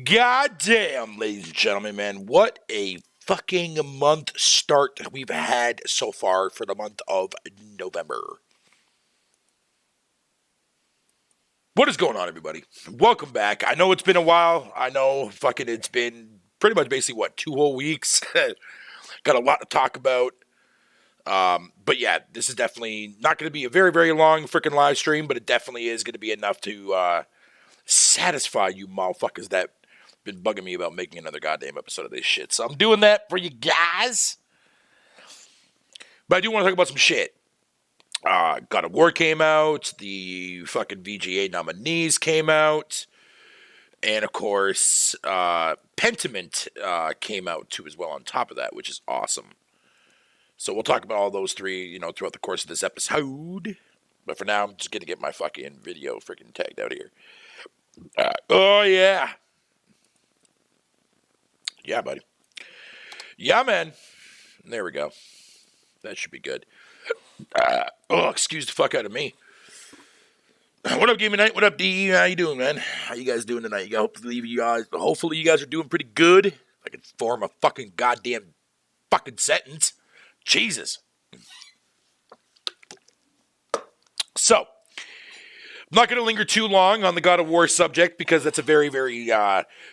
God damn, ladies and gentlemen, man, what a fucking month start we've had so far for the month of November. What is going on, everybody? Welcome back. I know it's been a while. I know fucking it's been pretty much basically, 2 whole weeks. Got a lot to talk about. But yeah, this is definitely not going to be a very, very long freaking live stream, but it definitely is going to be enough to satisfy you motherfuckers that been bugging me about making another goddamn episode of this shit. So I'm doing that for you guys. But I do want to talk about some shit. God of War came out. The fucking VGA nominees came out. And, of course, Pentiment came out, too, as well, on top of that, which is awesome. So we'll talk about all those three, throughout the course of this episode. But for now, I'm just going to get my fucking video freaking tagged out here. Oh, yeah. Yeah, buddy. Yeah, man. There we go. That should be good. Excuse the fuck out of me. What up, Gaming Night? What up, D? How you doing, man? How you guys doing tonight? Hopefully you guys are doing pretty good. If I can form a fucking goddamn fucking sentence. Jesus. So, I'm not going to linger too long on the God of War subject because that's a very, very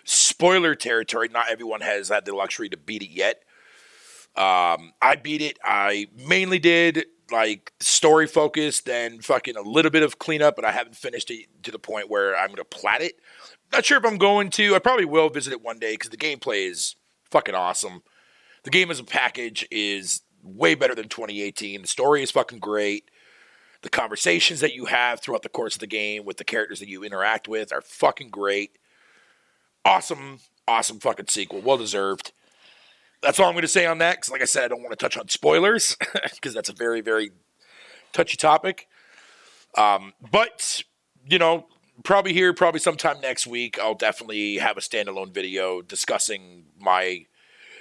spoiler territory. Not everyone has had the luxury to beat it yet. I beat it. I mainly did like story focused and fucking a little bit of cleanup, but I haven't finished it to the point where I'm going to plat it. Not sure if I'm going to. I probably will visit it one day because the gameplay is fucking awesome. The game as a package is way better than 2018. The story is fucking great. The conversations that you have throughout the course of the game with the characters that you interact with are fucking great. Awesome, awesome fucking sequel. Well deserved. That's all I'm going to say on that, because like I said, I don't want to touch on spoilers, because that's a very, very touchy topic. But, probably sometime next week, I'll definitely have a standalone video discussing my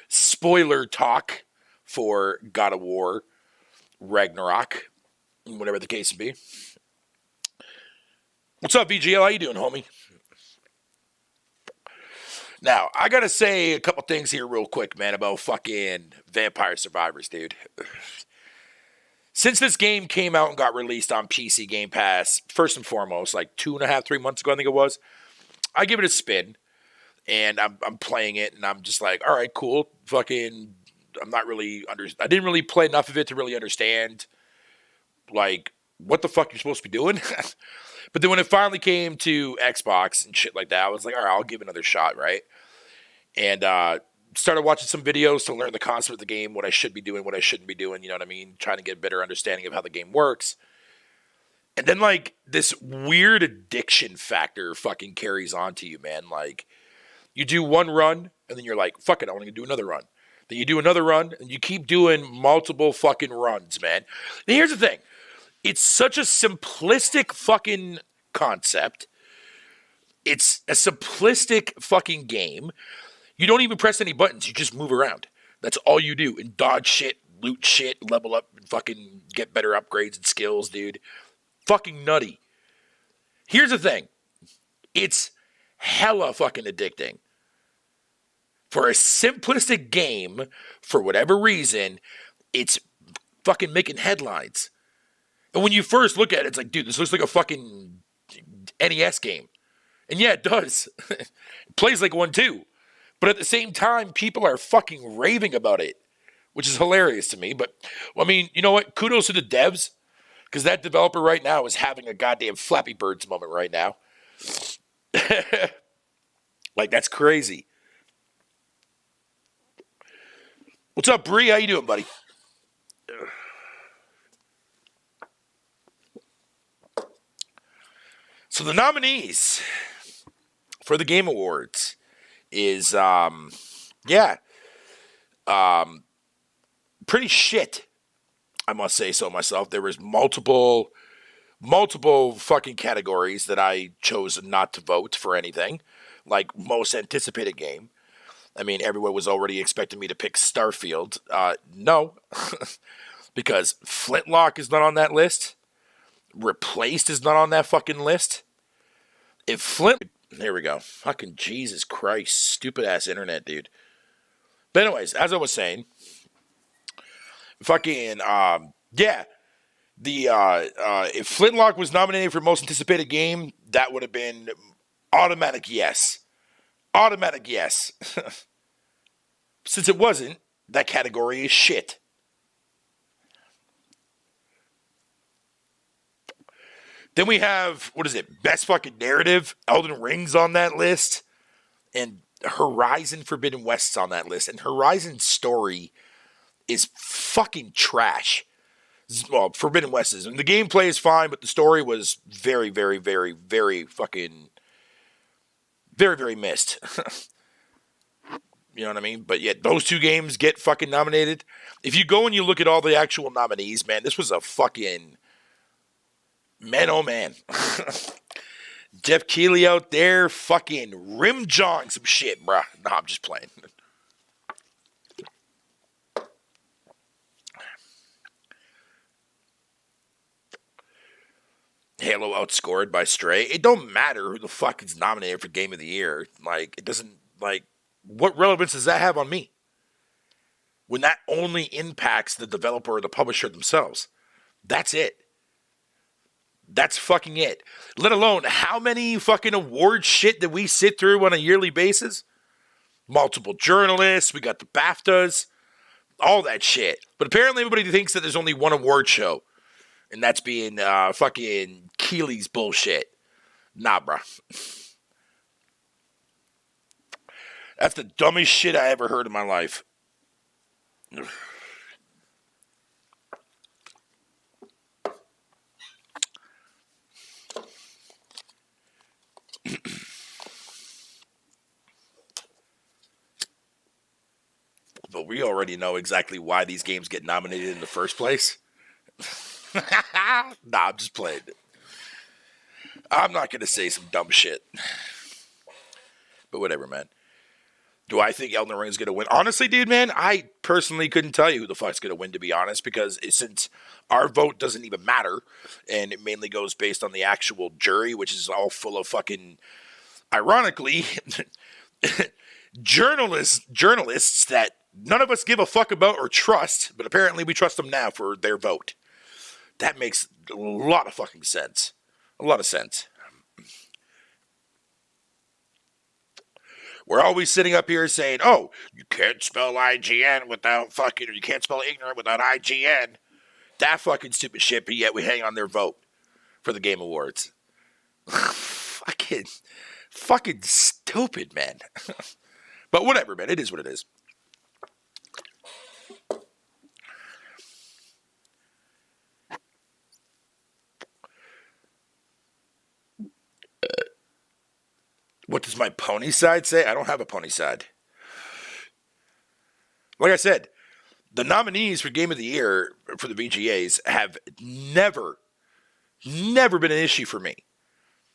spoiler talk for God of War Ragnarok. Whatever the case may be. What's up, VGL? How you doing, homie? Now, I gotta say a couple things here real quick, man, about fucking Vampire Survivors, dude. Since this game came out and got released on PC Game Pass, first and foremost, like 2.5, 3 months ago, I think it was, I give it a spin, and I'm playing it, and I'm just like, all right, cool. Fucking, I didn't really play enough of it to really understand like, what the fuck you're supposed to be doing? But then when it finally came to Xbox and shit like that, I was like, all right, I'll give it another shot, right? And started watching some videos to learn the concept of the game, what I should be doing, what I shouldn't be doing, you know what I mean? Trying to get a better understanding of how the game works. And then, like, this weird addiction factor fucking carries on to you, man. Like, you do one run, and then you're like, fuck it, I want to do another run. Then you do another run, and you keep doing multiple fucking runs, man. And here's the thing. It's such a simplistic fucking concept. It's a simplistic fucking game. You don't even press any buttons. You just move around. That's all you do. And dodge shit, loot shit, level up, and fucking get better upgrades and skills, dude. Fucking nutty. Here's the thing. It's hella fucking addicting. For a simplistic game, for whatever reason, it's fucking making headlines. And when you first look at it, it's like, dude, this looks like a fucking NES game. And yeah, it does. It plays like one too. But at the same time, people are fucking raving about it, which is hilarious to me. But, well, I mean, you know what? Kudos to the devs, because that developer right now is having a goddamn Flappy Birds moment right now. Like, that's crazy. What's up, Bree? How you doing, buddy? So the nominees for the Game Awards is, pretty shit, I must say so myself. There was multiple fucking categories that I chose not to vote for anything, like most anticipated game. I mean, everyone was already expecting me to pick Starfield. No, because Flintlock is not on that list. Replaced is not on that fucking list. If There we go. Fucking Jesus Christ. Stupid ass internet, dude. But anyways, as I was saying, fucking, yeah. If Flintlock was nominated for most anticipated game, that would have been automatic yes. Automatic yes. Since it wasn't, that category is shit. Then we have, what is it, best fucking narrative. Elden Ring's on that list. And Horizon Forbidden West's on that list. And Horizon's story is fucking trash. Well, Forbidden West is. And the gameplay is fine, but the story was very, very, very, very fucking, very, very missed. You know what I mean? But yet those two games get fucking nominated. If you go and you look at all the actual nominees, man, this was a fucking, man, oh man. Jeff Keighley out there fucking rim-jawing some shit, bruh. Nah, I'm just playing. Halo outscored by Stray. It don't matter who the fuck is nominated for Game of the Year. Like, it doesn't, like, what relevance does that have on me? When that only impacts the developer or the publisher themselves. That's it. That's fucking it. Let alone how many fucking award shit that we sit through on a yearly basis. Multiple journalists. We got the BAFTAs. All that shit. But apparently everybody thinks that there's only one award show. And that's being fucking Keighley's bullshit. Nah, bro. That's the dumbest shit I ever heard in my life. But we already know exactly why these games get nominated in the first place. Nah, I'm just playing. I'm not going to say some dumb shit. But whatever, man. Do I think Elden Ring is going to win? Honestly, dude, man, I personally couldn't tell you who the fuck's going to win, to be honest, because since our vote doesn't even matter, and it mainly goes based on the actual jury, which is all full of fucking, ironically, journalists that none of us give a fuck about or trust, but apparently we trust them now for their vote. That makes a lot of fucking sense. A lot of sense. We're always sitting up here saying, oh, you can't spell IGN without fucking, or you can't spell ignorant without IGN. That fucking stupid shit, but yet we hang on their vote for the Game Awards. fucking stupid, man. But whatever, man. It is what it is. What does my pony side say? I don't have a pony side. Like I said, the nominees for Game of the Year for the VGAs have never been an issue for me.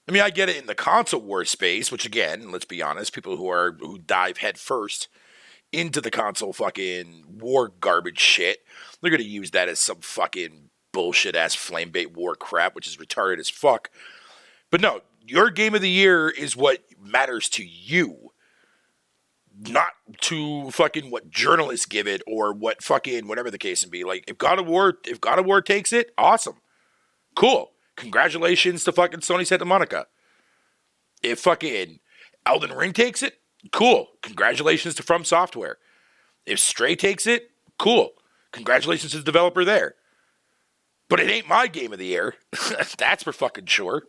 I mean, I get it in the console war space, which again, let's be honest, people who dive head first into the console fucking war garbage shit, they're going to use that as some fucking bullshit ass flame bait war crap, which is retarded as fuck. But no, your Game of the Year is what matters to you. Not to fucking what journalists give it or what fucking whatever the case may be. Like, if God of War takes it, awesome. Cool. Congratulations to fucking Sony Santa Monica. If fucking Elden Ring takes it, cool. Congratulations to From Software. If Stray takes it, cool. Congratulations to the developer there. But it ain't my Game of the Year. That's for fucking sure.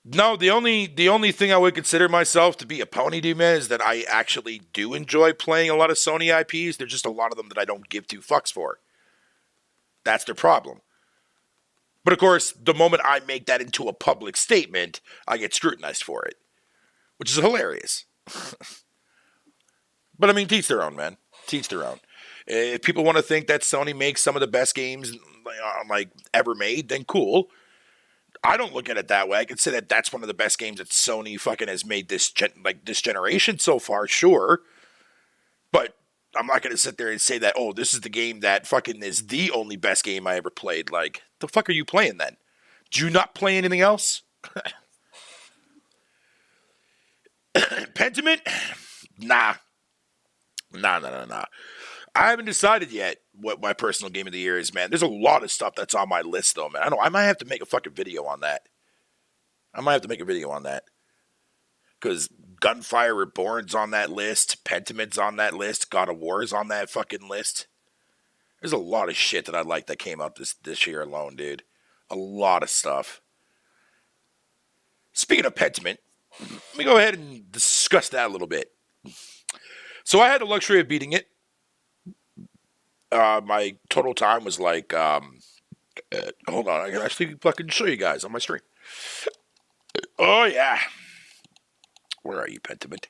No, the only thing I would consider myself to be a pony dude, man, is that I actually do enjoy playing a lot of Sony IPs. There's just a lot of them that I don't give two fucks for. That's their problem. But of course, the moment I make that into a public statement, I get scrutinized for it, which is hilarious. But I mean, teach their own, man. Teach their own. If people want to think that Sony makes some of the best games like ever made, then cool. I don't look at it that way. I can say that that's one of the best games that Sony fucking has made this generation so far, sure. But I'm not going to sit there and say that, oh, this is the game that fucking is the only best game I ever played. Like, the fuck are you playing then? Do you not play anything else? Pentiment? Nah. Nah. I haven't decided yet what my personal game of the year is, man. There's a lot of stuff that's on my list, though, man. I know I might have to make a fucking video on that. Because Gunfire Reborn's on that list. Pentiment's on that list. God of War's on that fucking list. There's a lot of shit that I like that came out this year alone, dude. A lot of stuff. Speaking of Pentiment, let me go ahead and discuss that a little bit. So I had the luxury of beating it. My total time was like, hold on, I can actually fucking show you guys on my stream. Oh, yeah. Where are you, Pentiment?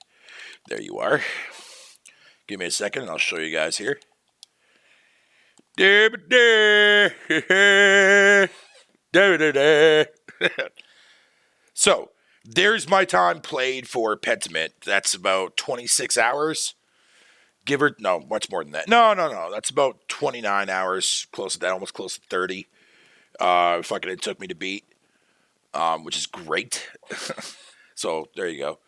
There you are. Give me a second and I'll show you guys here. So, there's my time played for Pentiment. That's about 26 hours. No, much more than that. No. That's about 29 hours, close to that, almost close to 30. Fucking it took me to beat, which is great. So, there you go.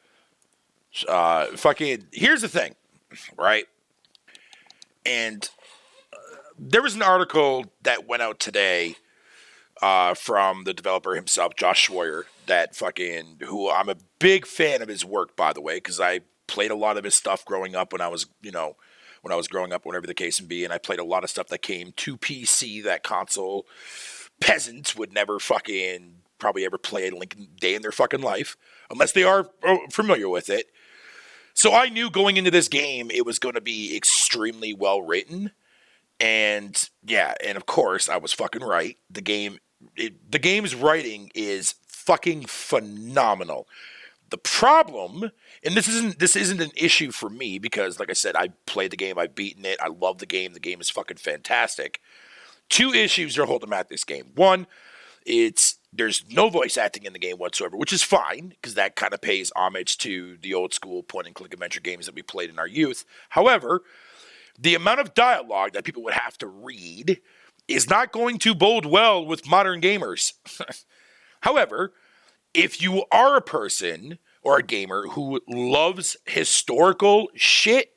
Here's the thing, right? And there was an article that went out today from the developer himself, Josh Schroyer, who I'm a big fan of his work, by the way, because I played a lot of his stuff growing up when I was growing up, whatever the case may be, and I played a lot of stuff that came to PC, that console peasants would never fucking probably ever play a day in their fucking life, unless they are familiar with it. So I knew going into this game, it was going to be extremely well written. And yeah, and of course I was fucking right. The game's writing is fucking phenomenal. The problem, and this isn't an issue for me because, like I said, I played the game, I've beaten it, I love the game is fucking fantastic. Two issues are holding at this game. One, there's no voice acting in the game whatsoever, which is fine, because that kind of pays homage to the old school point-and-click adventure games that we played in our youth. However, the amount of dialogue that people would have to read is not going to bode well with modern gamers. However, if you are a person or a gamer who loves historical shit,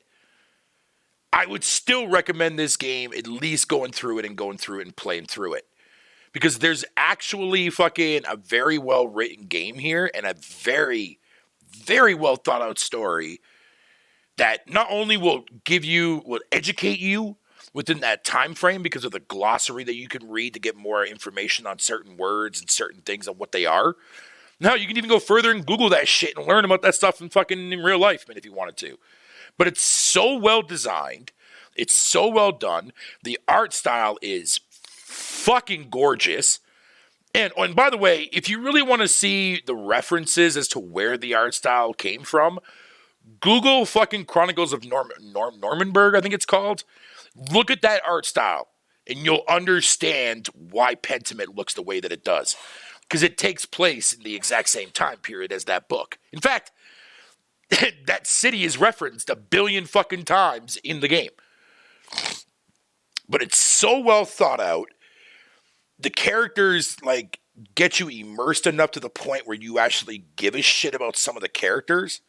I would still recommend this game at least going through it and playing through it. Because there's actually fucking a very well-written game here and a very, very well-thought-out story that not only will educate you within that time frame because of the glossary that you can read to get more information on certain words and certain things and what they are. Now, you can even go further and Google that shit and learn about that stuff in real life, man, if you wanted to. But it's so well designed. It's so well done. The art style is fucking gorgeous. And by the way, if you really want to see the references as to where the art style came from, Google fucking Chronicles of Normanberg, I think it's called. Look at that art style, and you'll understand why Pentiment looks the way that it does. Because it takes place in the exact same time period as that book. In fact, that city is referenced 1 billion fucking times in the game. But it's so well thought out. The characters, get you immersed enough to the point where you actually give a shit about some of the characters.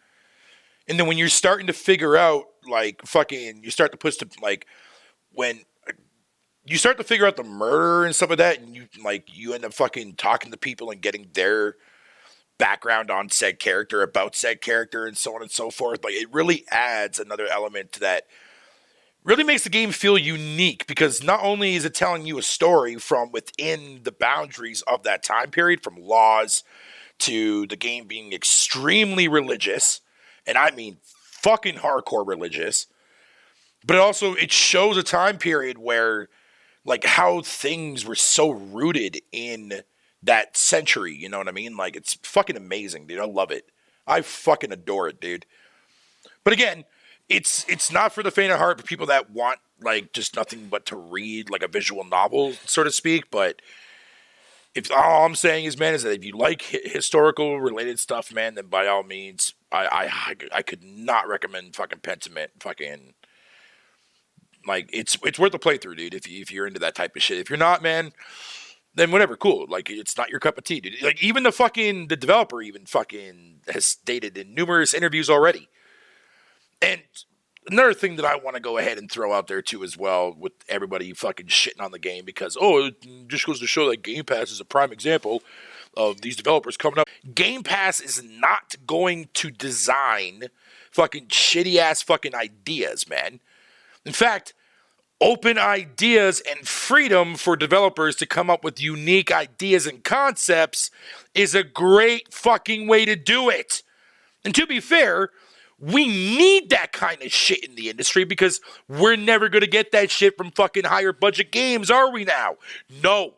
And then when you're starting to figure out, you start to put when you start to figure out the murder and stuff like that, and you end up fucking talking to people and getting their background on said character, about said character, and so on and so forth. It really adds another element to that. Really makes the game feel unique because not only is it telling you a story from within the boundaries of that time period, from laws to the game being extremely religious, and I mean fucking hardcore religious, but it shows a time period where how things were so rooted in that century, you know what I mean? It's fucking amazing, dude. I love it. I fucking adore it, dude. But again, it's not for the faint of heart for people that want just nothing but to read a visual novel, so to speak. But if all I'm saying is, man, is that if you like historical related stuff, man, then by all means, I could not recommend fucking Pentiment. Fucking it's worth a playthrough, dude. If you're into that type of shit. If you're not, man, then whatever, cool. Like, it's not your cup of tea, dude. Like, even the developer even fucking has stated in numerous interviews already. And another thing that I want to go ahead and throw out there too as well, with everybody fucking shitting on the game because, it just goes to show that Game Pass is a prime example of these developers coming up. Game Pass is not going to design fucking shitty ass fucking ideas, man. In fact, open ideas and freedom for developers to come up with unique ideas and concepts is a great fucking way to do it. And to be fair, we need that kind of shit in the industry because we're never going to get that shit from fucking higher budget games, are we now? No,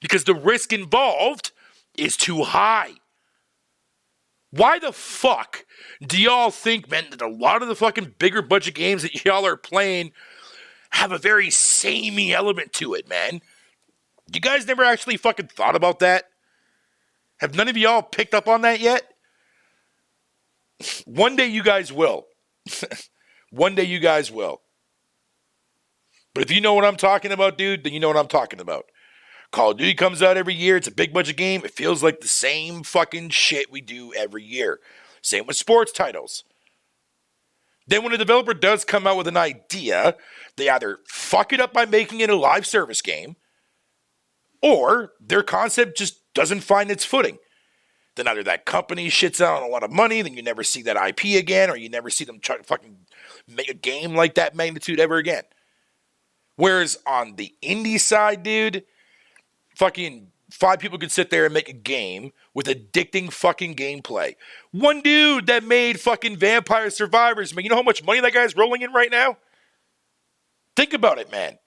because the risk involved is too high. Why the fuck do y'all think, man, that a lot of the fucking bigger budget games that y'all are playing have a very samey element to it, man? You guys never actually fucking thought about that? Have none of y'all picked up on that yet? One day you guys will. One day you guys will. But if you know what I'm talking about, dude, then you know what I'm talking about. Call of Duty comes out every year. It's a big budget game. It feels like the same fucking shit we do every year. Same with sports titles. Then when a developer does come out with an idea, they either fuck it up by making it a live service game, or their concept just doesn't find its footing. Then either that company shits out on a lot of money, then you never see that IP again, or you never see them try to fucking make a game like that magnitude ever again. Whereas on the indie side, dude, fucking 5 people could sit there and make a game with addicting fucking gameplay. One dude that made fucking Vampire Survivors, man, you know how much money that guy's rolling in right now? Think about it, man.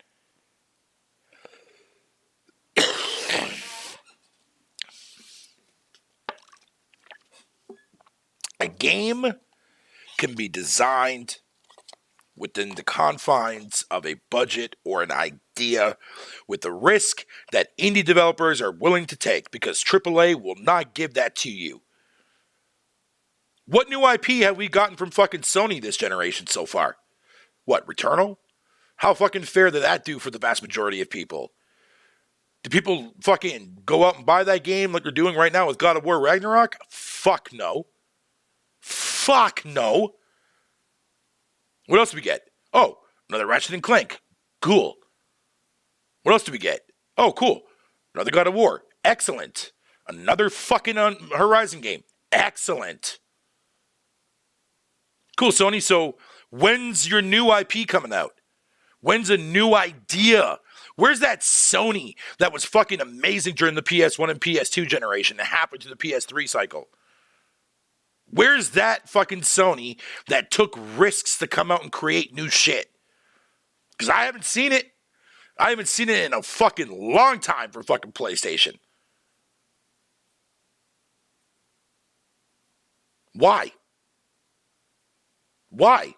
A game can be designed within the confines of a budget or an idea with the risk that indie developers are willing to take because AAA will not give that to you. What new IP have we gotten from fucking Sony this generation so far? What, Returnal? How fucking fair did that do for the vast majority of people? Do people fucking go out and buy that game like they're doing right now with God of War Ragnarok? Fuck no. Fuck no. What else do we get? Oh, another Ratchet and Clank. Cool. What else do we get? Oh, cool. Another God of War. Excellent. Another fucking Horizon game. Excellent. Cool, Sony. So when's your new IP coming out? When's a new idea? Where's that Sony that was fucking amazing during the PS1 and PS2 generation that happened to the PS3 cycle? Where's that fucking Sony that took risks to come out and create new shit? Because I haven't seen it. I haven't seen it in a fucking long time for fucking PlayStation. Why? Why?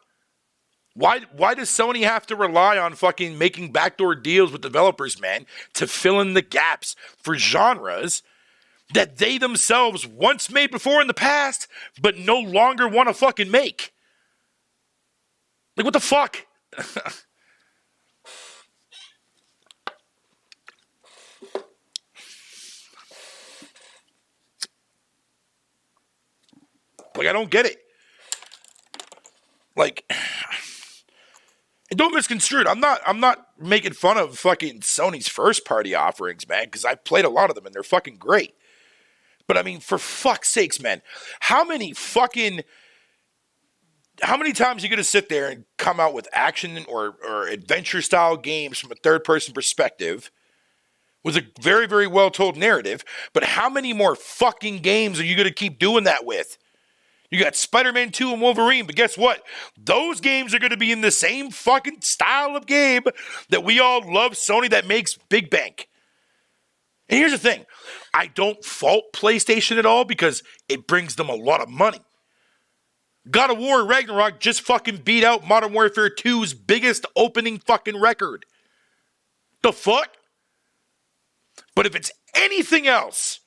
Why does Sony have to rely on fucking making backdoor deals with developers, man, to fill in the gaps for genres that they themselves once made before in the past, but no longer want to fucking make? Like, what the fuck? Like, I don't get it. Like, don't misconstrue it. I'm not making fun of fucking Sony's first party offerings, man, because I've played a lot of them and they're fucking great. But I mean, for fuck's sakes, man, how many times are you going to sit there and come out with action or adventure style games from a third person perspective with a very, very well told narrative? But how many more fucking games are you going to keep doing that with? You got Spider-Man 2 and Wolverine, but guess what? Those games are going to be in the same fucking style of game that we all love Sony that makes big bank. And here's the thing. I don't fault PlayStation at all because it brings them a lot of money. God of War Ragnarok just fucking beat out Modern Warfare 2's biggest opening fucking record. The fuck? But if it's anything else,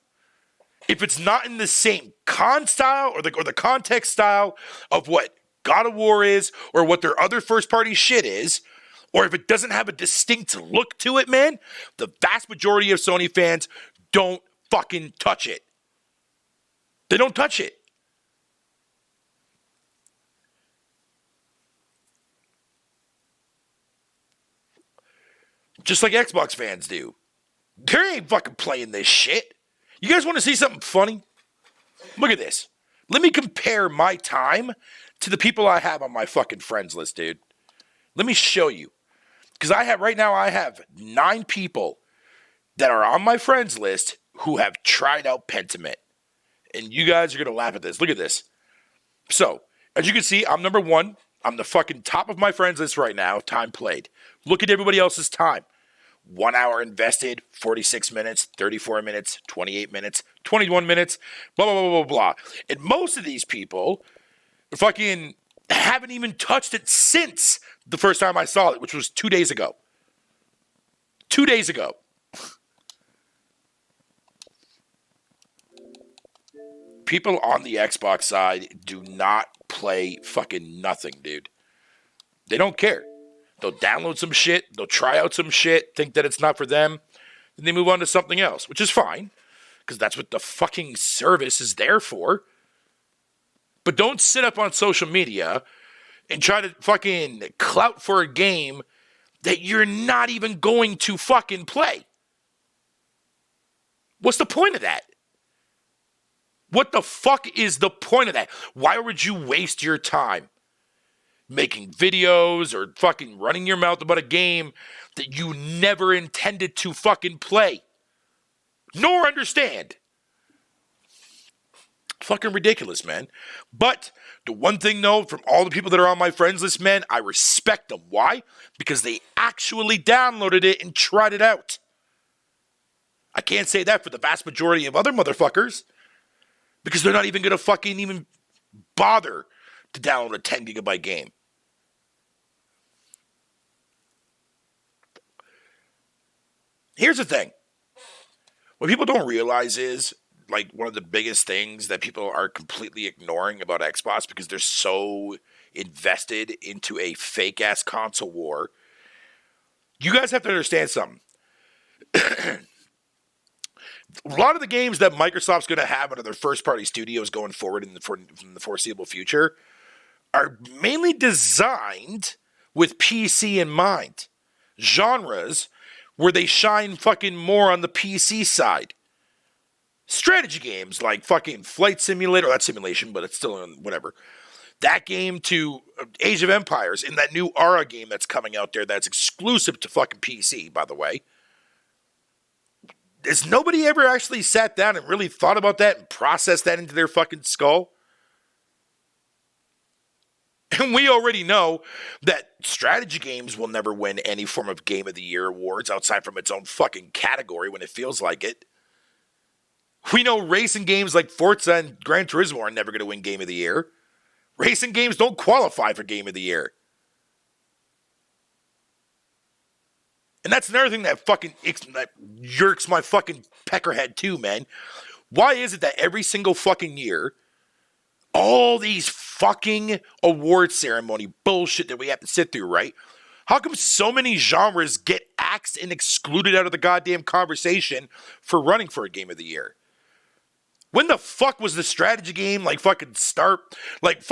if it's not in the same con style or the context style of what God of War is or what their other first party shit is, or if it doesn't have a distinct look to it, man, the vast majority of Sony fans don't fucking touch it. They don't touch it. Just like Xbox fans do. They ain't fucking playing this shit. You guys want to see something funny? Look at this. Let me compare my time to the people I have on my fucking friends list, dude. Let me show you. Because I have 9 people that are on my friends list who have tried out Pentiment. And you guys are going to laugh at this. Look at this. So, as you can see, I'm number 1. I'm the fucking top of my friends list right now, time played. Look at everybody else's time. 1 hour invested, 46 minutes, 34 minutes, 28 minutes, 21 minutes, blah, blah, blah, blah, blah. And most of these people fucking haven't even touched it since the first time I saw it, which was 2 days ago. 2 days ago. People on the Xbox side do not play fucking nothing, dude. They don't care. They'll download some shit, they'll try out some shit, think that it's not for them, then they move on to something else, which is fine, because that's what the fucking service is there for. But don't sit up on social media and try to fucking clout for a game that you're not even going to fucking play. What's the point of that? What the fuck is the point of that? Why would you waste your time making videos or fucking running your mouth about a game that you never intended to fucking play nor understand? Fucking ridiculous, man. But the one thing, though, from all the people that are on my friends list, man, I respect them. Why? Because they actually downloaded it and tried it out. I can't say that for the vast majority of other motherfuckers, because they're not even going to fucking even bother to download a 10 gigabyte game. Here's the thing. What people don't realize is, like, one of the biggest things that people are completely ignoring about Xbox because they're so invested into a fake-ass console war. You guys have to understand something. A lot of the games that Microsoft's going to have under their first-party studios going forward in the foreseeable future are mainly designed with PC in mind. Genres where they shine fucking more on the PC side. Strategy games like fucking Flight Simulator, that's simulation, but it's still whatever. That game to Age of Empires and that new Aura game that's coming out there that's exclusive to fucking PC, by the way. Has nobody ever actually sat down and really thought about that and processed that into their fucking skull? And we already know that strategy games will never win any form of Game of the Year awards outside from its own fucking category when it feels like it. We know racing games like Forza and Gran Turismo are never going to win Game of the Year. Racing games don't qualify for Game of the Year. And that's another thing that fucking yerks my fucking peckerhead too, man. Why is it that every single fucking year, all these fucking award ceremony bullshit that we have to sit through, right? How come so many genres get axed and excluded out of the goddamn conversation for running for a Game of the Year? When the fuck was the strategy game like fucking what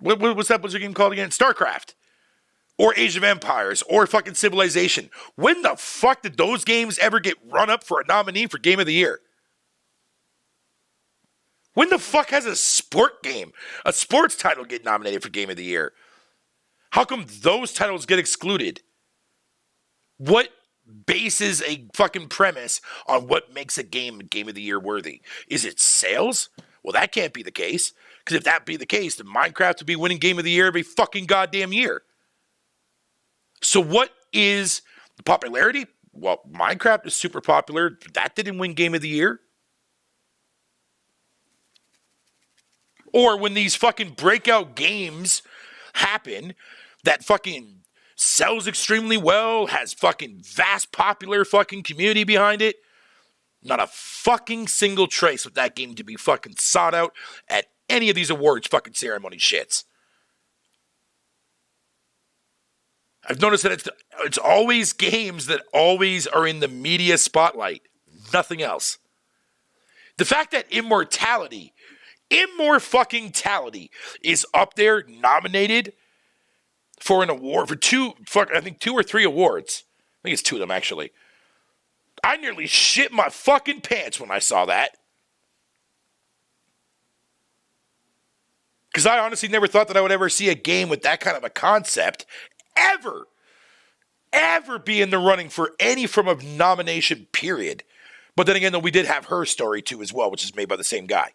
was that Blizzard game called again? StarCraft. Or Age of Empires, or fucking Civilization. When the fuck did those games ever get run up for a nominee for Game of the Year? When the fuck has a sports title get nominated for Game of the Year? How come those titles get excluded? What bases a fucking premise on what makes a Game of the Year worthy? Is it sales? Well, that can't be the case. Because if that be the case, then Minecraft would be winning Game of the Year every fucking goddamn year. So what is the popularity? Well, Minecraft is super popular. That didn't win Game of the Year. Or when these fucking breakout games happen that fucking sells extremely well, has fucking vast popular fucking community behind it, not a fucking single trace of that game to be fucking sought out at any of these awards fucking ceremony shits. I've noticed that it's always games that always are in the media spotlight. Nothing else. The fact that Immortality is up there nominated for an award, for two or three awards. I think it's two of them, actually. I nearly shit my fucking pants when I saw that. Because I honestly never thought that I would ever see a game with that kind of a concept ever be in the running for any form of nomination, period. But then again, though, we did have Her Story too as well, which is made by the same guy.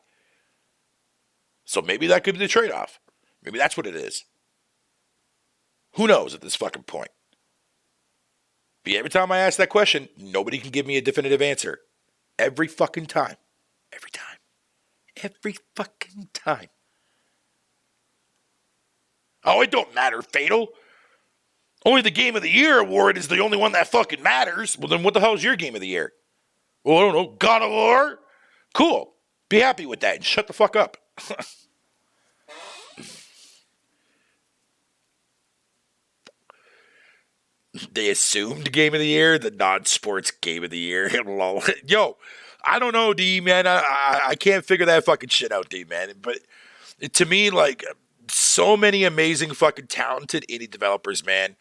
So maybe that could be the trade-off. Maybe that's what it is. Who knows at this fucking point? But every time I ask that question, nobody can give me a definitive answer. Every fucking time. Every time. Every fucking time. Oh, it don't matter, Fatal. Only the Game of the Year award is the only one that fucking matters. Well, then what the hell is your Game of the Year? Well, I don't know. God of War? Cool. Be happy with that and shut the fuck up. They assumed Game of the Year, the non-sports Game of the Year. Yo, I don't know, D, man. I can't figure that fucking shit out, D, man. But to me, like, so many amazing fucking talented indie developers, man.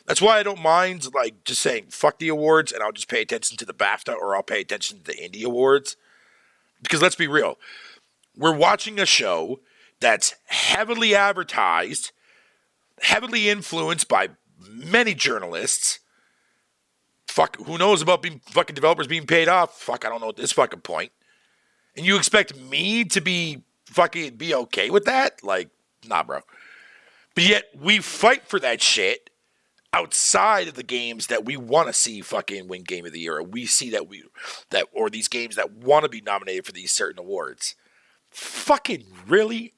That's why I don't mind, like, just saying, fuck the awards, and I'll just pay attention to the BAFTA, or I'll pay attention to the indie awards. Because let's be real. We're watching a show that's heavily advertised, heavily influenced by many journalists. Fuck, who knows about fucking developers being paid off? Fuck, I don't know at this fucking point. And you expect me to be okay with that? Like, nah, bro. But yet, we fight for that shit outside of the games that we want to see fucking win Game of the Year, or we see or these games that want to be nominated for these certain awards. Fucking really?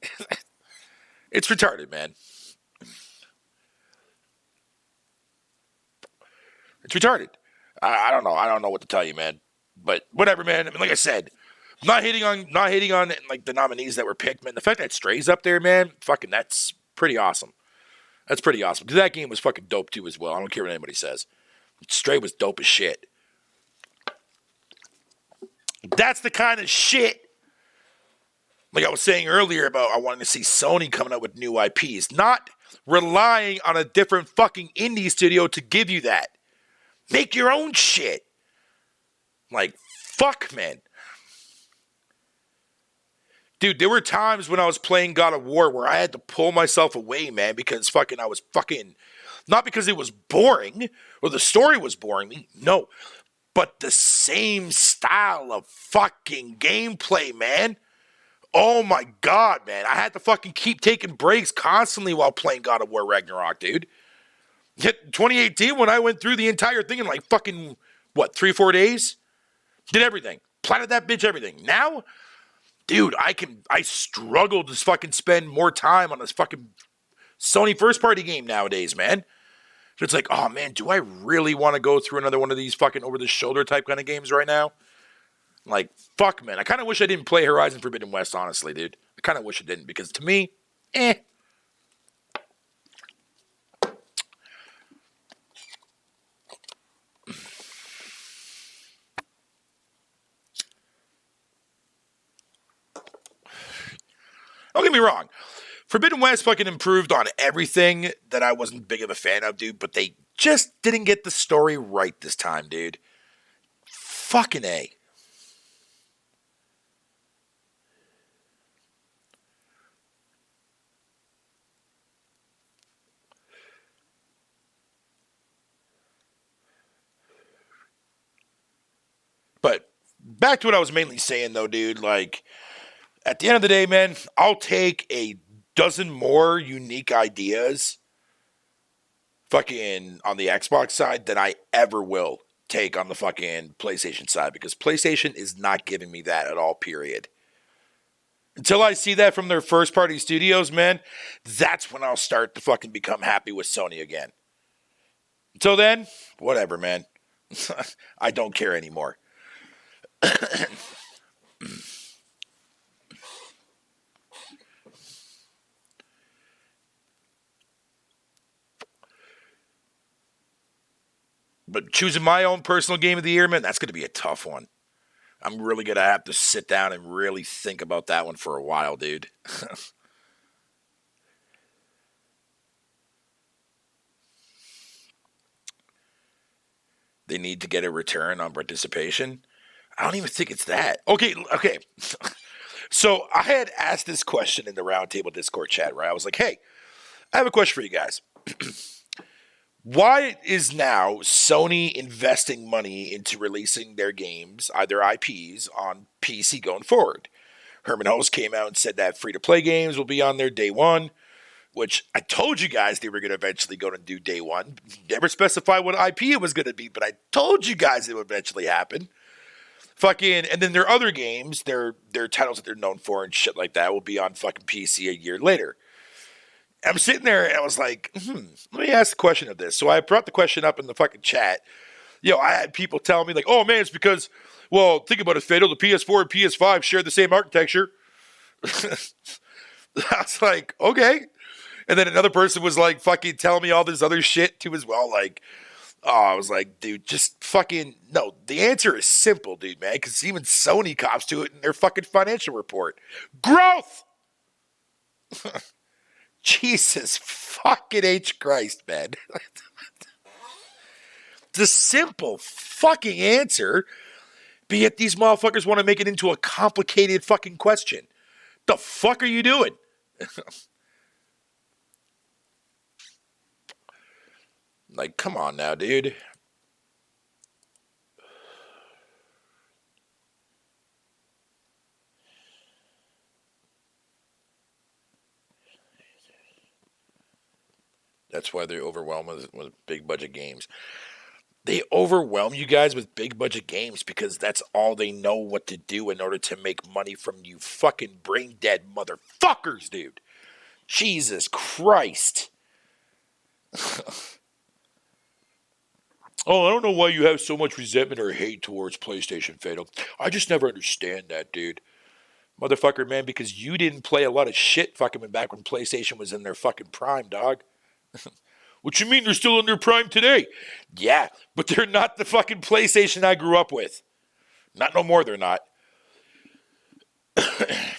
It's retarded, man. It's retarded. I don't know. I don't know what to tell you, man. But whatever, man. I mean, like I said, not hating on like the nominees that were picked, man. The fact that Stray's up there, man, fucking that's pretty awesome. That's pretty awesome. Because that game was fucking dope too as well. I don't care what anybody says. Stray was dope as shit. That's the kind of shit, like I was saying earlier about I wanted to see Sony coming out with new IPs. Not relying on a different fucking indie studio to give you that. Make your own shit. Like, fuck, man. Dude, there were times when I was playing God of War where I had to pull myself away, man, because I was fucking, not because it was boring or the story was boring, no, but the same style of fucking gameplay, man. Oh my God, man. I had to fucking keep taking breaks constantly while playing God of War Ragnarok, dude. Yet 2018, when I went through the entire thing in like fucking, 3-4 days? Did everything. Platted that bitch, everything. Now, dude, I struggle to fucking spend more time on this fucking Sony first party game nowadays, man. It's like, oh man, do I really want to go through another one of these fucking over the shoulder type kind of games right now? Like, fuck, man. I kind of wish I didn't play Horizon Forbidden West, honestly, dude. I kind of wish I didn't, because to me, Don't get me wrong. Forbidden West fucking improved on everything that I wasn't big of a fan of, dude, but they just didn't get the story right this time, dude. Fucking A. But back to what I was mainly saying, though, dude, like, at the end of the day, man, I'll take a dozen more unique ideas fucking on the Xbox side than I ever will take on the fucking PlayStation side, because PlayStation is not giving me that at all, period. Until I see that from their first party studios, man, that's when I'll start to fucking become happy with Sony again. Until then, whatever, man. I don't care anymore. But choosing my own personal game of the year, man, that's going to be a tough one. I'm really going to have to sit down and really think about that one for a while, dude. They need to get a return on participation. I don't even think it's that. Okay. So I had asked this question in the Roundtable Discord chat, right? I was like, hey, I have a question for you guys. Why is now Sony investing money into releasing their games, either IPs, on PC going forward? Herman Hulst came out and said that free-to-play games will be on there day one, which I told you guys they were going to eventually go and do day one. Never specified what IP it was going to be, but I told you guys it would eventually happen. And then their other games, their titles that they're known for and shit like that will be on fucking PC a year later. I'm sitting there and I was like, let me ask the question of this. So I brought the question up in the fucking chat. I had people telling me like, oh man, it's because, well, think about it, Fatal, the PS4 and PS5 share the same architecture. I was like, okay. And then another person was like fucking telling me all this other shit too as well. Like, I was like, dude, just fucking, no. The answer is simple, dude, man, because even Sony cops to it in their fucking financial report. Growth! Jesus fucking H. Christ, man. It's a simple fucking answer, but yet these motherfuckers want to make it into a complicated fucking question. The fuck are you doing? Like, come on now, dude. That's why they're overwhelmed with big budget games. They overwhelm you guys with big budget games because that's all they know what to do in order to make money from you fucking brain dead motherfuckers, dude. Jesus Christ. Oh, I don't know why you have so much resentment or hate towards PlayStation, Fatal. I just never understand that, dude. Motherfucker, man, because you didn't play a lot of shit fucking back when PlayStation was in their fucking prime, dog. What you mean they're still in their prime today? Yeah, but they're not the fucking PlayStation I grew up with. Not no more, they're not. I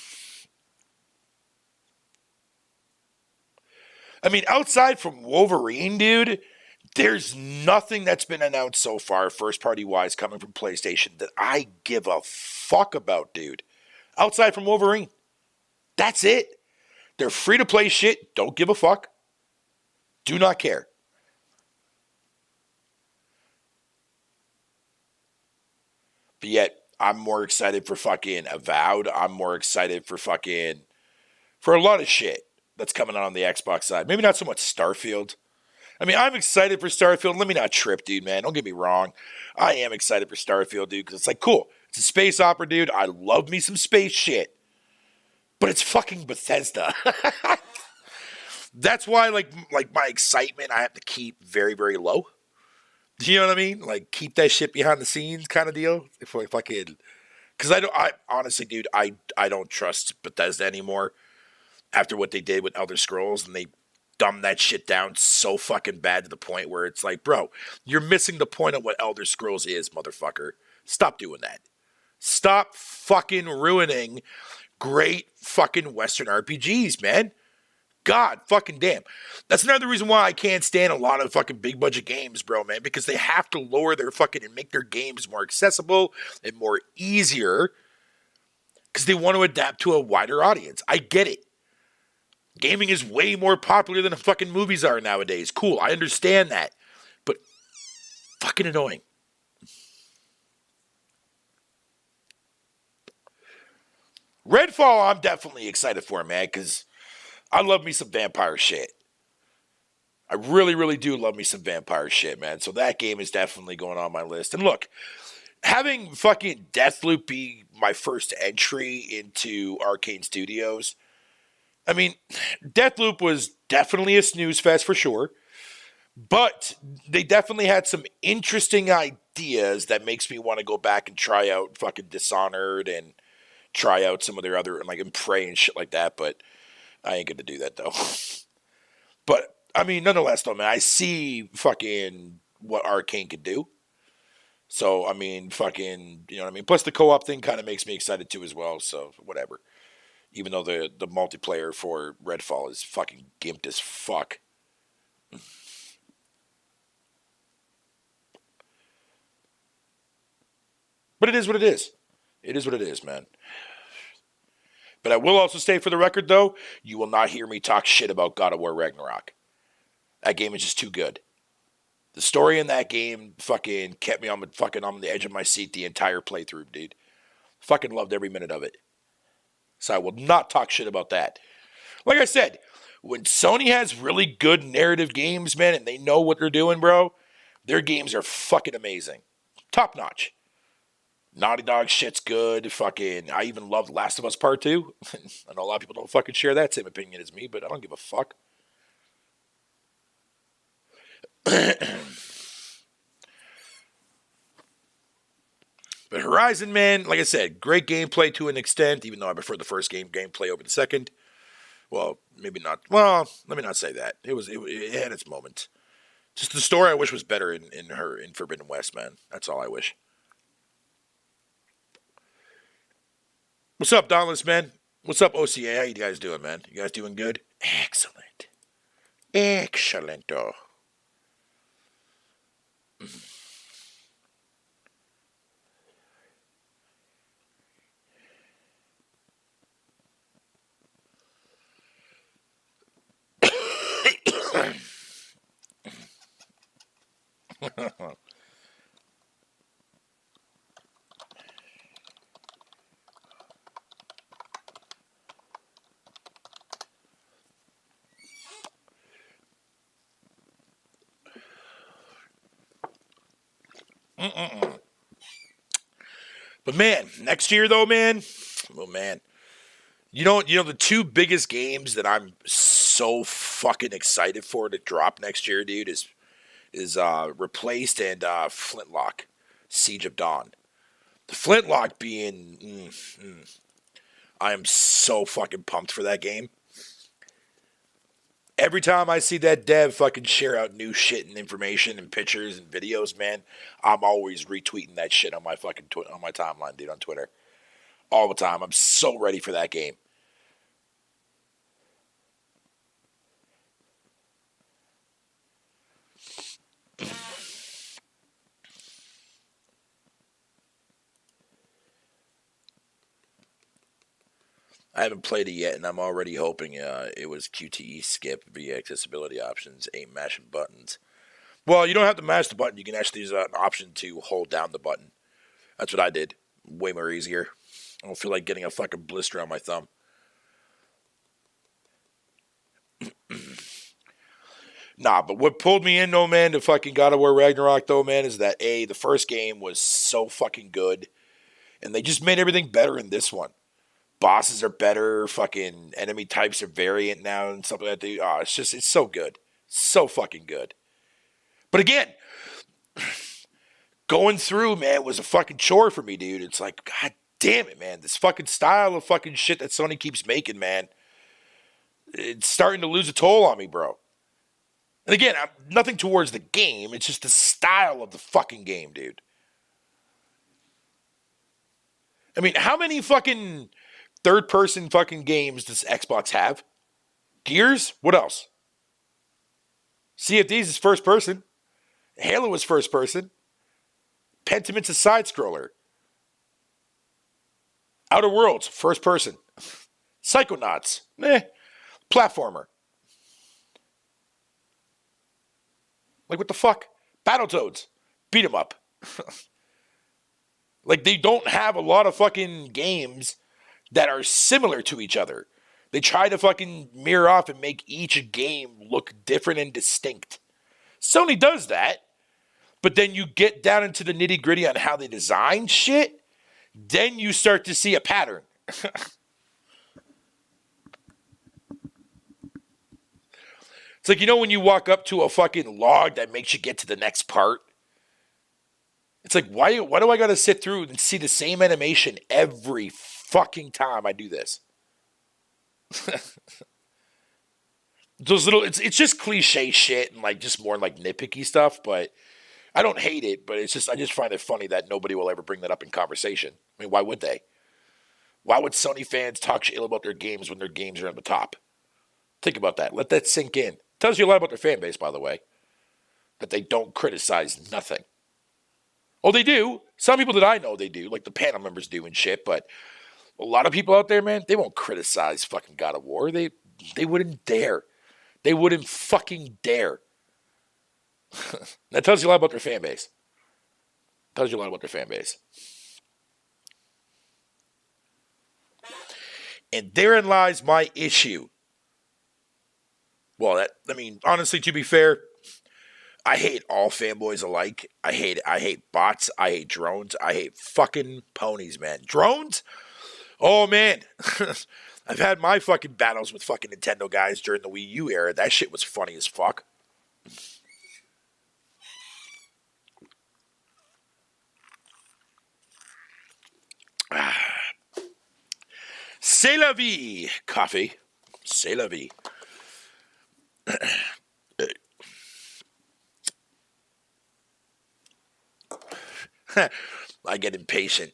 mean, outside from Wolverine, dude, there's nothing that's been announced so far, first-party wise, coming from PlayStation that I give a fuck about, dude. Outside from Wolverine. That's it. They're free-to-play shit. Don't give a fuck. Do not care. But yet, I'm more excited for fucking Avowed. I'm more excited for a lot of shit that's coming out on the Xbox side. Maybe not so much Starfield. I mean, I'm excited for Starfield. Let me not trip, dude, man. Don't get me wrong. I am excited for Starfield, dude, because it's like, cool. It's a space opera, dude. I love me some space shit. But it's fucking Bethesda. That's why, like my excitement, I have to keep very, very low. Do you know what I mean? Like, keep that shit behind the scenes kind of deal. If I could, because I honestly, dude, I don't trust Bethesda anymore after what they did with Elder Scrolls, and they dumbed that shit down so fucking bad to the point where it's like, bro, you're missing the point of what Elder Scrolls is, motherfucker. Stop doing that. Stop fucking ruining great fucking Western RPGs, man. God fucking damn. That's another reason why I can't stand a lot of fucking big budget games, bro, man, because they have to lower their fucking and make their games more accessible and more easier because they want to adapt to a wider audience. I get it. Gaming is way more popular than fucking movies are nowadays. Cool, I understand that. But fucking annoying. Redfall, I'm definitely excited for, man, because I love me some vampire shit. I really, really do love me some vampire shit, man. So that game is definitely going on my list. And look, having fucking Deathloop be my first entry into Arcane Studios, I mean, Deathloop was definitely a snooze fest for sure. But they definitely had some interesting ideas that makes me want to go back and try out fucking Dishonored and try out some of their other, like, and Prey and shit like that. But I ain't going to do that, though. But, I mean, nonetheless, though, man, I see fucking what Arcane could do. So, I mean, fucking, you know what I mean? Plus, the co-op thing kind of makes me excited too as well, so whatever. Even though the multiplayer for Redfall is fucking gimped as fuck. But it is what it is. It is what it is, man. But I will also state for the record, though, you will not hear me talk shit about God of War Ragnarok. That game is just too good. The story in that game fucking kept me on the edge of my seat the entire playthrough, dude. Fucking loved every minute of it. So I will not talk shit about that. Like I said, when Sony has really good narrative games, man, and they know what they're doing, bro, their games are fucking amazing. Top notch. Naughty Dog shit's good. Fucking, I even loved Last of Us Part 2. I know a lot of people don't fucking share that same opinion as me, but I don't give a fuck. But Horizon, man, like I said, great gameplay to an extent, even though I prefer the first gameplay over the second. Well, maybe not. Well, let me not say that. It had its moments. Just the story I wish was better in Forbidden West, man. That's all I wish. What's up, Dauntless, man? What's up, OCA? How you guys doing, man? You guys doing good? Excellent. Excellento. But man, next year though, man, oh man, you know the two biggest games that I'm so fucking excited for to drop next year, dude, is Replaced and Flintlock, Siege of Dawn. The Flintlock being, I am so fucking pumped for that game. Every time I see that dev fucking share out new shit and information and pictures and videos, man, I'm always retweeting that shit on my fucking on my timeline, dude, on Twitter. All the time. I'm so ready for that game. I haven't played it yet, and I'm already hoping it was QTE skip via accessibility options, ain't mashing buttons. Well, you don't have to mash the button. You can actually use an option to hold down the button. That's what I did. Way more easier. I don't feel like getting a fucking blister on my thumb. Nah, but what pulled me in, though, man, to fucking God of War Ragnarok, though, man, is that, the first game was so fucking good, and they just made everything better in this one. Bosses are better, fucking enemy types are variant now and stuff like that. Oh, it's so good. So fucking good. But again, going through, man, was a fucking chore for me, dude. It's like, god damn it, man. This fucking style of fucking shit that Sony keeps making, man, it's starting to lose a toll on me, bro. And again, I'm nothing towards the game. It's just the style of the fucking game, dude. I mean, how many fucking third-person fucking games does Xbox have? Gears? What else? Sea of Thieves is first person. Halo is first person. Pentiment's a side-scroller. Outer Worlds, first person. Psychonauts, platformer. Like, what the fuck? Battletoads, beat 'em up. Like, they don't have a lot of fucking games that are similar to each other. They try to fucking mirror off and make each game look different and distinct. Sony does that, but then you get down into the nitty gritty on how they design shit, then you start to see a pattern. It's like, when you walk up to a fucking log that makes you get to the next part? It's like, why do I gotta sit through and see the same animation every fucking time I do this? Those little, it's just cliche shit and like just more like nitpicky stuff, but I don't hate it, but I just find it funny that nobody will ever bring that up in conversation. I mean, why would they? Why would Sony fans talk shit about their games when their games are on the top? Think about that. Let that sink in. Tells you a lot about their fan base, by the way, that they don't criticize nothing. Oh, they do. Some people that I know, they do, like the panel members do and shit, but a lot of people out there, man, they won't criticize fucking God of War. They wouldn't dare. They wouldn't fucking dare. That tells you a lot about their fan base. Tells you a lot about their fan base. And therein lies my issue. Well, honestly, to be fair, I hate all fanboys alike. I hate bots. I hate drones. I hate fucking ponies, man. Drones? Oh, man. I've had my fucking battles with fucking Nintendo guys during the Wii U era. That shit was funny as fuck. C'est la vie. Coffee. C'est la vie. I get impatient.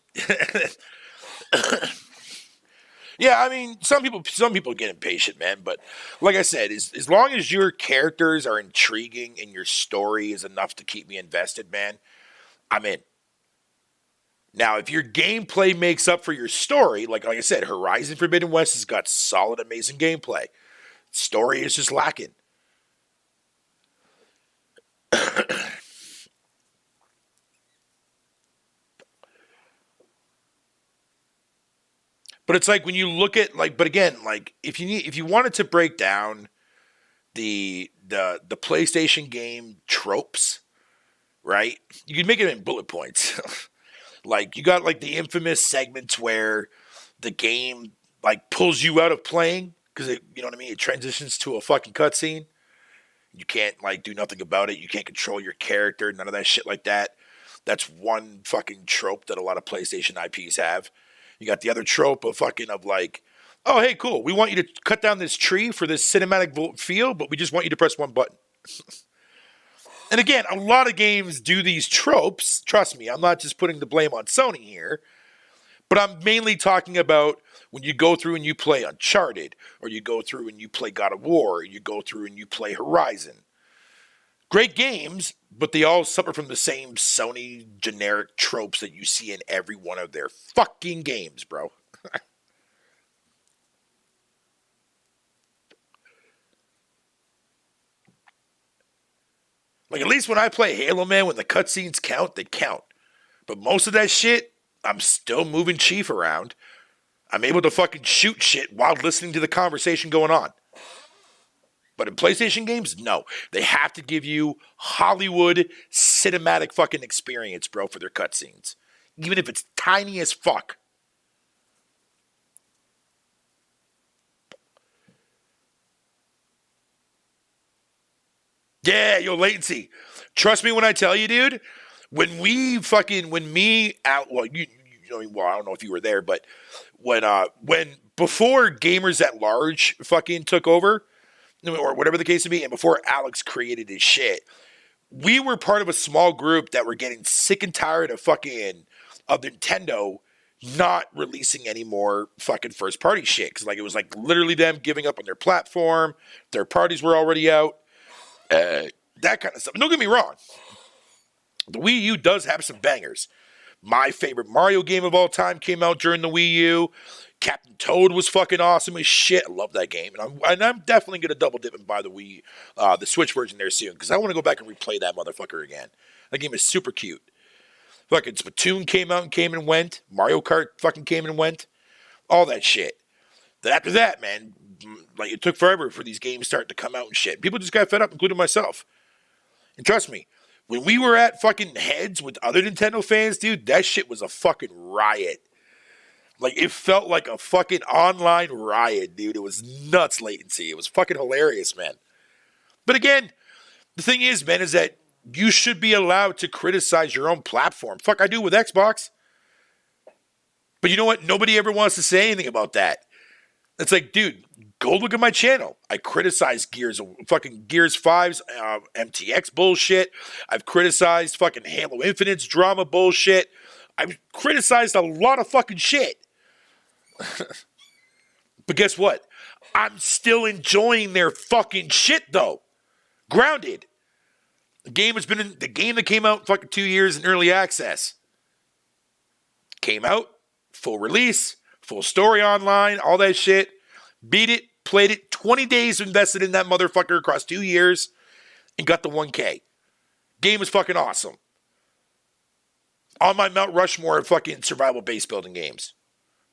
Yeah, I mean, some people get impatient, man. But like I said, as long as your characters are intriguing and your story is enough to keep me invested, man, I'm in. Now, if your gameplay makes up for your story, like I said, Horizon Forbidden West has got solid, amazing gameplay. Story is just lacking. But it's like when you look at but again, if you wanted to break down the PlayStation game tropes, right? You could make it in bullet points. Like you got the infamous segments where the game pulls you out of playing because you know what I mean. It transitions to a fucking cutscene. You can't do nothing about it. You can't control your character. None of that shit like that. That's one fucking trope that a lot of PlayStation IPs have. You got the other trope of oh, hey, cool. We want you to cut down this tree for this cinematic feel, but we just want you to press one button. And again, a lot of games do these tropes. Trust me, I'm not just putting the blame on Sony here. But I'm mainly talking about when you go through and you play Uncharted, or you go through and you play God of War, or you go through and you play Horizon. Great games, but they all suffer from the same Sony generic tropes that you see in every one of their fucking games, bro. At least when I play Halo, man, when the cutscenes count, they count. But most of that shit, I'm still moving Chief around. I'm able to fucking shoot shit while listening to the conversation going on. But in PlayStation games, no. They have to give you Hollywood cinematic fucking experience, bro, for their cutscenes. Even if it's tiny as fuck. Yeah, yo, latency. Trust me when I tell you, dude. When well, I don't know if you were there, but when before Gamers at Large fucking took over, or whatever the case may be, and before Alex created his shit, we were part of a small group that were getting sick and tired of Nintendo not releasing any more fucking first party shit. Cause it was literally them giving up on their platform. Their parties were already out. That kind of stuff. Don't get me wrong. The Wii U does have some bangers. My favorite Mario game of all time came out during the Wii U. Captain Toad was fucking awesome as shit. I love that game. And I'm definitely going to double dip and buy the Switch version there soon. Because I want to go back and replay that motherfucker again. That game is super cute. Fucking Splatoon came out and came and went. Mario Kart fucking came and went. All that shit. Then after that, man, it took forever for these games starting to come out and shit. People just got fed up, including myself. And trust me, when we were at fucking heads with other Nintendo fans, dude, that shit was a fucking riot. It felt like a fucking online riot, dude. It was nuts latency. It was fucking hilarious, man. But again, the thing is, man, is that you should be allowed to criticize your own platform. Fuck, I do with Xbox. But you know what? Nobody ever wants to say anything about that. It's like, dude, go look at my channel. I criticize fucking Gears 5's MTX bullshit. I've criticized fucking Halo Infinite's drama bullshit. I've criticized a lot of fucking shit. But guess what? I'm still enjoying their fucking shit, though. Grounded. The game that came out fucking 2 years in early access. Came out, full release, full story online, all that shit. Beat it, played it, 20 days invested in that motherfucker across 2 years, and got the 1K. Game was fucking awesome. On my Mount Rushmore of fucking survival base building games.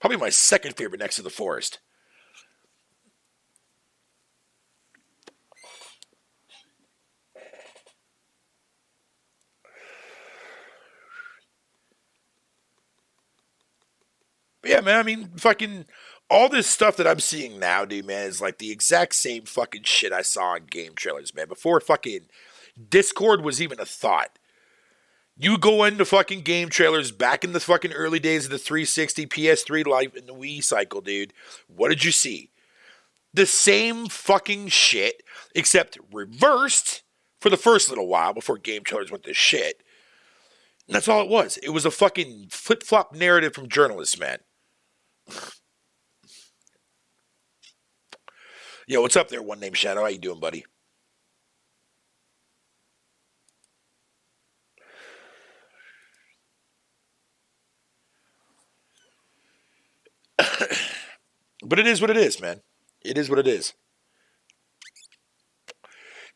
Probably my second favorite next to The Forest. But yeah, man, I mean, fucking all this stuff that I'm seeing now, dude, man, is like the exact same fucking shit I saw in game trailers, man. Before fucking Discord was even a thought. You go into fucking game trailers back in the fucking early days of the 360, PS3 life, and the Wii cycle, dude. What did you see? The same fucking shit, except reversed for the first little while before game trailers went to shit. And that's all it was. It was a fucking flip-flop narrative from journalists, man. Yo, what's up there, One Name Shadow? How you doing, buddy? But it is what it is, man. It is what it is.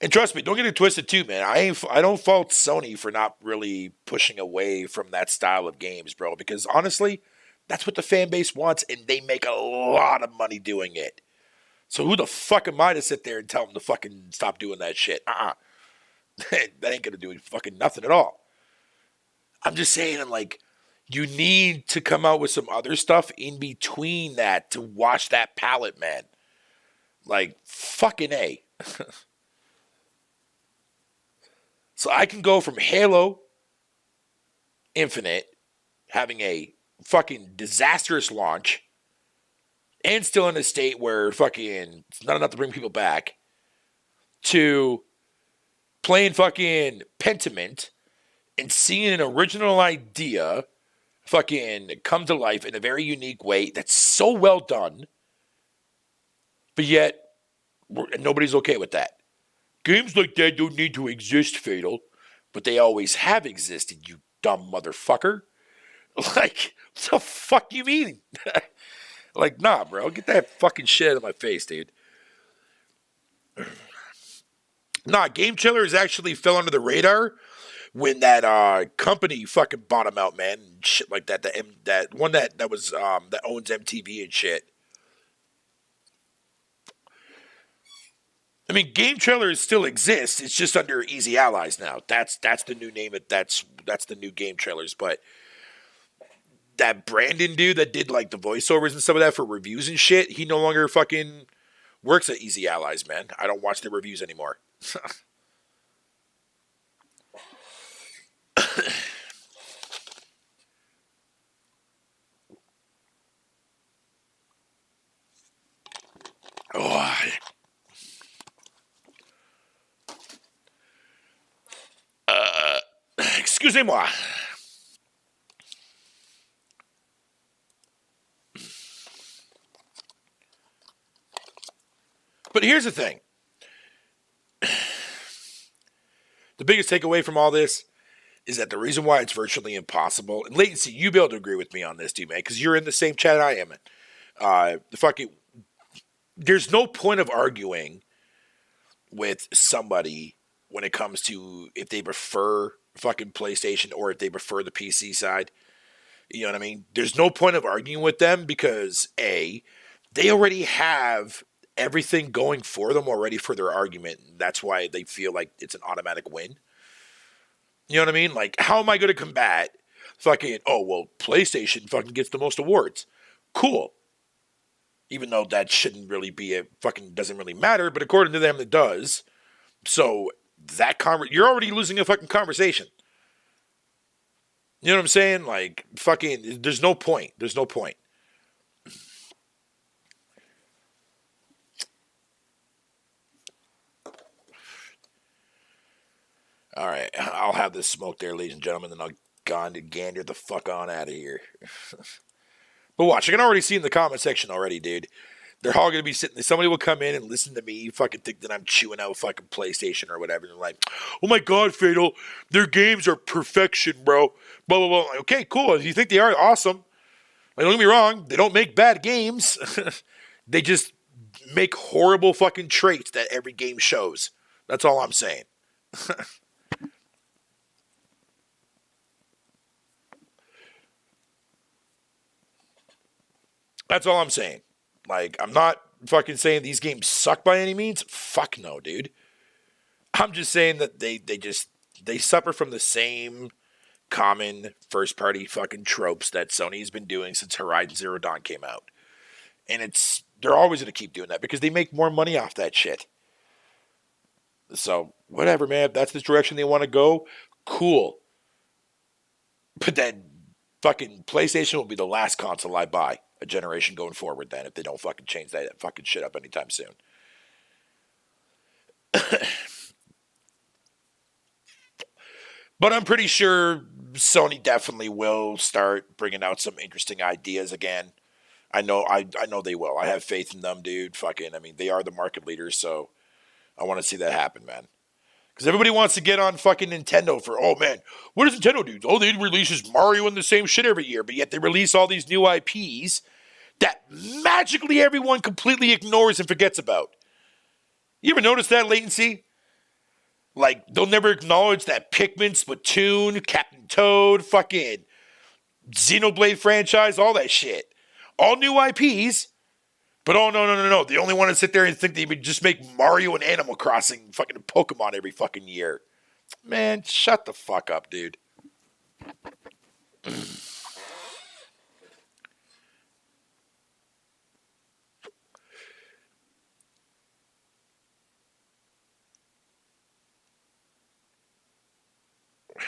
And trust me, don't get it twisted too, man. I don't fault Sony for not really pushing away from that style of games, bro. Because honestly, that's what the fan base wants, and they make a lot of money doing it. So who the fuck am I to sit there and tell them to fucking stop doing that shit? That ain't gonna do fucking nothing at all. I'm just saying, like, you need to come out with some other stuff in between that to wash that palate, man. Like, fucking A. So I can go from Halo Infinite having a fucking disastrous launch and still in a state where fucking it's not enough to bring people back to playing fucking Pentiment and seeing an original idea fucking come to life in a very unique way that's so well done, but yet nobody's okay with that. Games like that don't need to exist, Fatal, but they always have existed, you dumb motherfucker. Like, what the fuck you mean? Like, nah, bro, get that fucking shit out of my face, dude. Nah, Game Chillers actually fell under the radar when that company fucking bought them out, man, and shit like that. That one that was that owns MTV and shit. I mean, Game Trailers still exists. It's just under Easy Allies now. That's the new name. That's the new Game Trailers. But that Brandon dude that did like the voiceovers and stuff of that for reviews and shit, he no longer fucking works at Easy Allies, man. I don't watch their reviews anymore. Oh, excusez-moi. But here's the thing. The biggest takeaway from all this is that the reason why it's virtually impossible, and Latency, you'll be able to agree with me on this, too, man, because you're in the same chat I am in. There's no point of arguing with somebody when it comes to if they prefer fucking PlayStation or if they prefer the PC side. You know what I mean? There's no point of arguing with them because, A, they already have everything going for them already for their argument. That's why they feel like it's an automatic win. You know what I mean? Like, how am I going to combat fucking, oh, well, PlayStation fucking gets the most awards. Cool. Even though that shouldn't really be doesn't really matter, but according to them, it does. So, you're already losing a fucking conversation. You know what I'm saying? Like, fucking, there's no point. There's no point. All right, I'll have this smoke there, ladies and gentlemen, then I'll gander the fuck on out of here. But watch, I can already see in the comment section already, dude. They're all gonna be sitting there. Somebody will come in and listen to me fucking think that I'm chewing out fucking PlayStation or whatever. And they're like, oh my god, Fatal, their games are perfection, bro. Blah, blah, blah. Okay, cool. If you think they are, awesome. Like, don't get me wrong, they don't make bad games. They just make horrible fucking traits that every game shows. That's all I'm saying. That's all I'm saying. Like, I'm not fucking saying these games suck by any means. Fuck no, dude. I'm just saying that they suffer from the same common first party fucking tropes that Sony's been doing since Horizon Zero Dawn came out. And they're always going to keep doing that because they make more money off that shit. So, whatever, man. If that's the direction they want to go, cool. But then fucking PlayStation will be the last console I buy a generation going forward then if they don't fucking change that fucking shit up anytime soon. But I'm pretty sure Sony definitely will start bringing out some interesting ideas again. I know they will. I have faith in them, dude. Fucking, I mean, they are the market leaders, so I want to see that happen, man. Because everybody wants to get on fucking Nintendo for, oh man, what does Nintendo do? Oh, they release Mario and the same shit every year, but yet they release all these new IPs that magically everyone completely ignores and forgets about. You ever notice that, Latency? Like, they'll never acknowledge that Pikmin, Splatoon, Captain Toad, fucking Xenoblade franchise, all that shit. All new IPs. But oh, no. They only want to sit there and think they would just make Mario and Animal Crossing fucking Pokemon every fucking year. Man, shut the fuck up, dude.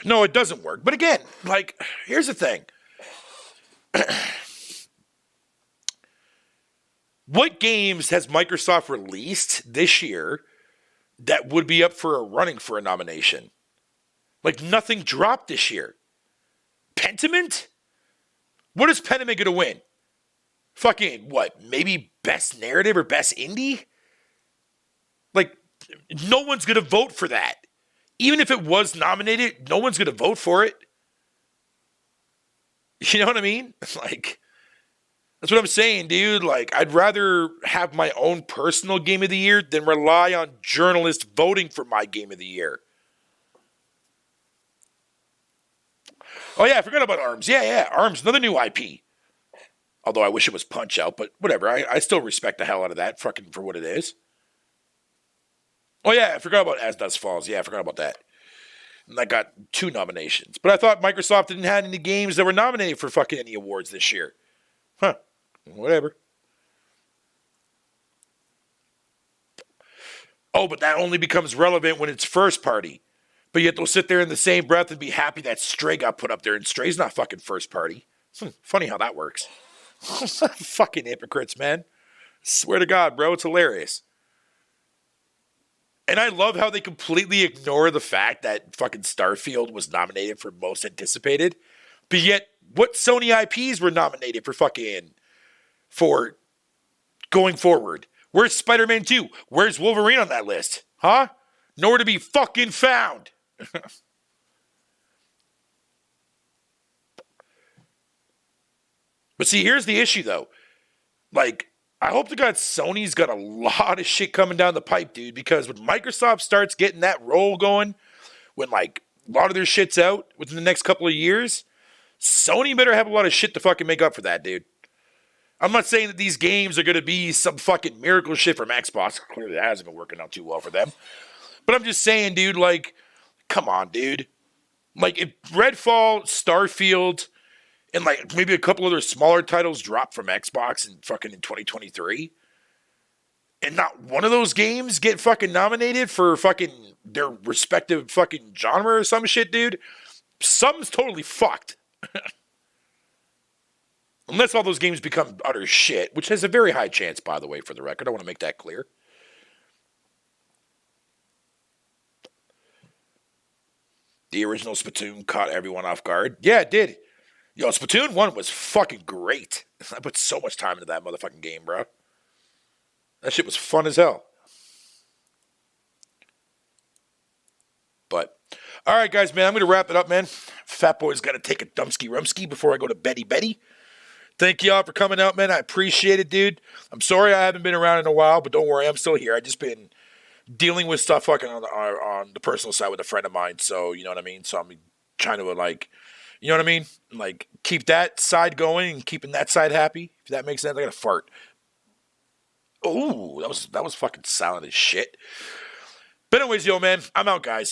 No, it doesn't work. But again, like, here's the thing. What games has Microsoft released this year that would be up for a running for a nomination? Like, nothing dropped this year. Pentiment? What is Pentiment going to win? Fucking, what? Maybe best narrative or best indie? Like, no one's going to vote for that. Even if it was nominated, no one's going to vote for it. You know what I mean? Like, that's what I'm saying, dude. Like, I'd rather have my own personal game of the year than rely on journalists voting for my game of the year. Oh, yeah, I forgot about ARMS. Yeah, ARMS, another new IP. Although I wish it was Punch-Out, but whatever. I still respect the hell out of that fucking for what it is. Oh, yeah, I forgot about As Dusk Falls. Yeah, I forgot about that. And that got 2 nominations. But I thought Microsoft didn't have any games that were nominated for fucking any awards this year. Huh. Whatever. Oh, but that only becomes relevant when it's first party. But yet they'll sit there in the same breath and be happy that Stray got put up there. And Stray's not fucking first party. Funny how that works. Fucking hypocrites, man. Swear to God, bro. It's hilarious. And I love how they completely ignore the fact that fucking Starfield was nominated for most anticipated. But yet, what Sony IPs were nominated for going forward? Where's Spider-Man 2? Where's Wolverine on that list? Huh? Nowhere to be fucking found. But see, here's the issue, though. Like, I hope to God Sony's got a lot of shit coming down the pipe, dude, because when Microsoft starts getting that roll going, when, like, a lot of their shit's out within the next couple of years, Sony better have a lot of shit to fucking make up for that, dude. I'm not saying that these games are going to be some fucking miracle shit from Xbox. Clearly, that hasn't been working out too well for them. But I'm just saying, dude, like, come on, dude. Like, if Redfall, Starfield, and, like, maybe a couple other smaller titles drop from Xbox in 2023, and not one of those games get fucking nominated for fucking their respective fucking genre or some shit, dude, something's totally fucked. Unless all those games become utter shit, which has a very high chance, by the way, for the record. I want to make that clear. The original Splatoon caught everyone off guard. Yeah, it did. Yo, Splatoon 1 was fucking great. I put so much time into that motherfucking game, bro. That shit was fun as hell. But, all right, guys, man, I'm going to wrap it up, man. Fat Boy's got to take a dumpski rumski before I go to Betty. Thank y'all for coming out, man. I appreciate it, dude. I'm sorry I haven't been around in a while, but don't worry, I'm still here. I just been dealing with stuff fucking on the personal side with a friend of mine, so you know what I mean? So I'm trying to, like, you know what I mean? Like, keep that side going and keeping that side happy, if that makes sense. I got to fart. Ooh, that was fucking silent as shit. But anyways, yo, man, I'm out, guys.